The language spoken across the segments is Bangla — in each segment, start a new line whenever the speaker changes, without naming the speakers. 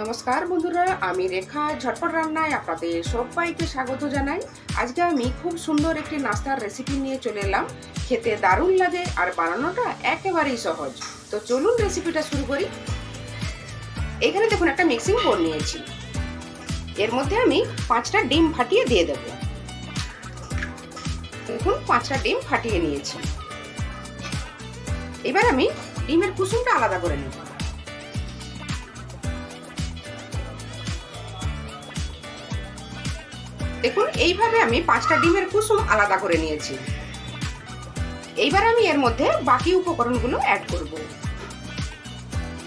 নমস্কার বন্ধুরা, আমি রেখা ঝটপট রান্নায় আপনাদের সবাইকে স্বাগত জানাই। আজকে আমি খুব সুন্দর একটি নাস্তার রেসিপি নিয়ে চলে এলাম। খেতে দারুণ লাগে আর বানানোটা একেবারেই সহজ। তো চলুন রেসিপিটা শুরু করি। এখানে দেখুন একটা মিক্সিং বোল নিয়েছি। এর মধ্যে আমি 5টা ডিম ফাটিয়ে দিয়ে দেব। দেখুন 5টা ডিম ফাটিয়ে নিয়েছি। এবার আমি ডিমের কুসুমটা আলাদা করে নেব। দেখুন এইভাবে আমি 5টা ডিমের কুসুম আলাদা করে নিয়েছি। এইবার আমি এর মধ্যে বাকি উপকরণগুলো অ্যাড করব।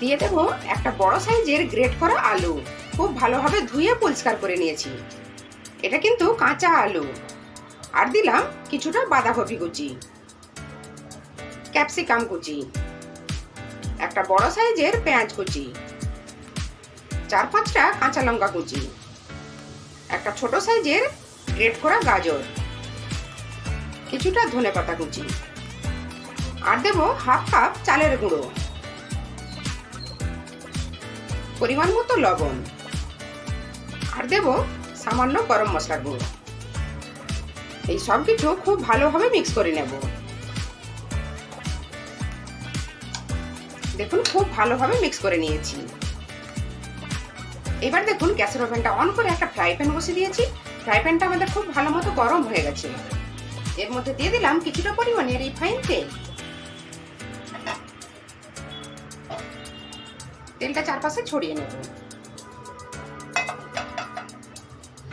দিয়ে দেব একটা বড় সাইজের গ্রেট করা আলু, খুব ভালোভাবে ধুয়ে পরিষ্কার করে নিয়েছি। এটা কিন্তু কাঁচা আলু। আর দিলাম কিছুটা বাঁধাকপি কুচি, ক্যাপসিকাম কুচি, একটা বড় সাইজের পেঁয়াজ কুচি, 4-5টা কাঁচা লঙ্কা কুচি, একটা ছোট সাইজের গ্রেট করা গাজর, কিছুটা ধনেপাতা কুচি, আর দেব হাফ কাপ চালের গুঁড়ো, পরিমাণ মতো লবণ, আর দেব সামান্য গরম মশলার গুঁড়ো। এই সব কিছু খুব ভালোভাবে মিক্স করে নেব। দেখুন খুব ভালোভাবে মিক্স করে নিয়েছি। এবার দেখুন গ্যাসের ওভেনটা অন করে একটা ফ্রাই প্যান বসিয়ে দিয়েছি। ফ্রাই প্যানটা আমাদের খুব ভালো মতো গরম হয়ে গেছে। এর মধ্যে দিয়ে দিলাম কিছুটা পরিমাণে রিফাইন তেল। তেলটা চারপাশে ছড়িয়ে নেব।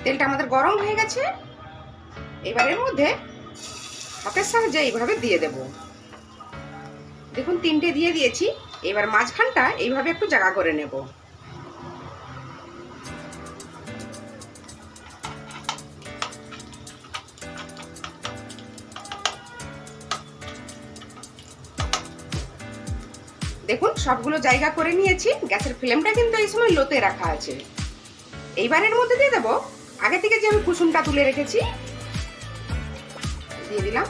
তেলটা আমাদের গরম হয়ে গেছে। এবার এর মধ্যে হাতের সাহায্যে এইভাবে দিয়ে দেব। দেখুন 3টে দিয়ে দিয়েছি। এবার মাঝখানটা এইভাবে একটু জায়গা করে নেব। দেখুন সবগুলো জায়গা করে নিয়েছি। গ্যাসের ফ্লেমটা কিন্তু এই সময় লোতে রাখা আছে। এইবার এর মধ্যে দিয়ে দেব আগে থেকে যে আমি কুসুমটা তুলে রেখেছি, দিয়ে দিলাম।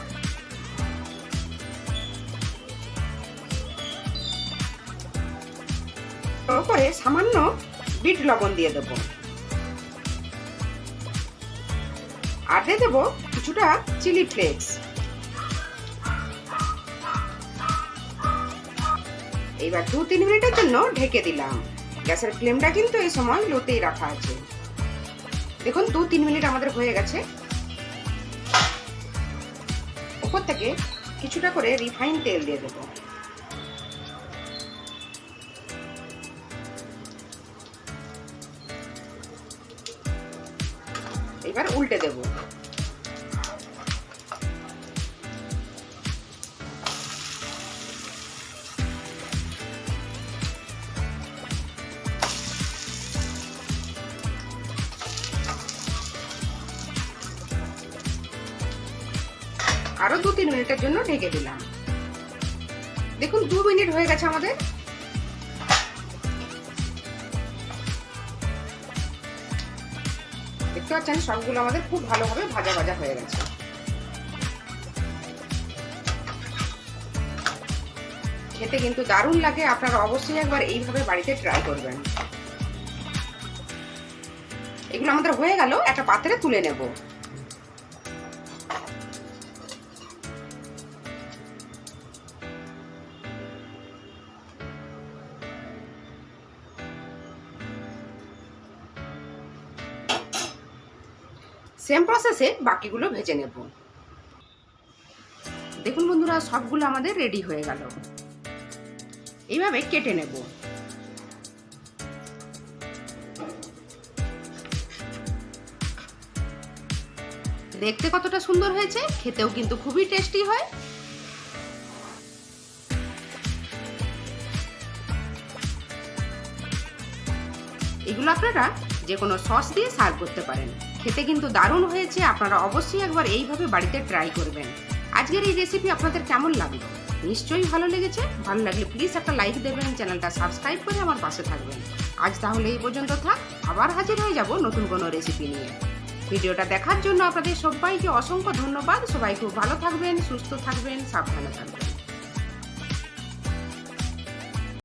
তারপরে সামান্য বিট লবণ দিয়ে দেব। আর দিয়ে দেব কিছুটা চিলি ফ্লেক্স। এবার 2-3 মিনিটের জন্য ঢেকে দিলাম। গ্যাসের ফ্লেমটা কিন্তু এই সময় লোতেই রাখা আছে। দেখুন 2-3 মিনিট আমাদের হয়ে গেছে। উপর থেকে কিছুটা করে রিফাইন তেল দিয়ে দেব। এবার উল্টে দেব। আরো 2-3 মিনিটের জন্য ঢেকে দিলাম। দেখুন 2 মিনিট হয়ে গেছে আমাদের। দেখতে পাচ্ছেন সবগুলো আমাদের খুব ভালোভাবে ভাজা ভাজা হয়ে গেছে। খেতে কিন্তু দারুণ লাগে। আপনারা অবশ্যই একবার এইভাবে বাড়িতে ট্রাই করবেন। এগুলো আমাদের হয়ে গেল। একটা পাত্রে তুলে নেব। সেম প্রসেসে বাকিগুলো ভেজে নেব। দেখুন বন্ধুরা সবগুলো আমাদের রেডি হয়ে গেল। এইভাবে কেটে নেব। দেখতে কতটা সুন্দর হয়েছে, খেতেও কিন্তু খুবই টেস্টি হয়। এগুলো আপনারা যে কোনো সস দিয়ে সার্ভ করতে পারেন। খেতে কিন্তু দারুণ হয়েছে। আপনারা অবশ্যই একবার এইভাবে বাড়িতে ট্রাই করবেন। আজকের এই রেসিপি আপনাদের কেমন লাগলো? নিশ্চয়ই ভালো লেগেছে। ভালো লাগলে প্লিজ একটা লাইক দেবেন, চ্যানেলটা সাবস্ক্রাইব করে আমার পাশে থাকবেন। আজ তাহলে এই পর্যন্ত থাক। আবার হাজির হয়ে যাব নতুন কোনো রেসিপি নিয়ে। ভিডিওটা দেখার জন্য আপনাদের সবাইকে অসংখ্য ধন্যবাদ। সবাই খুব ভালো থাকবেন, সুস্থ থাকবেন, সাবধানে থাকবেন।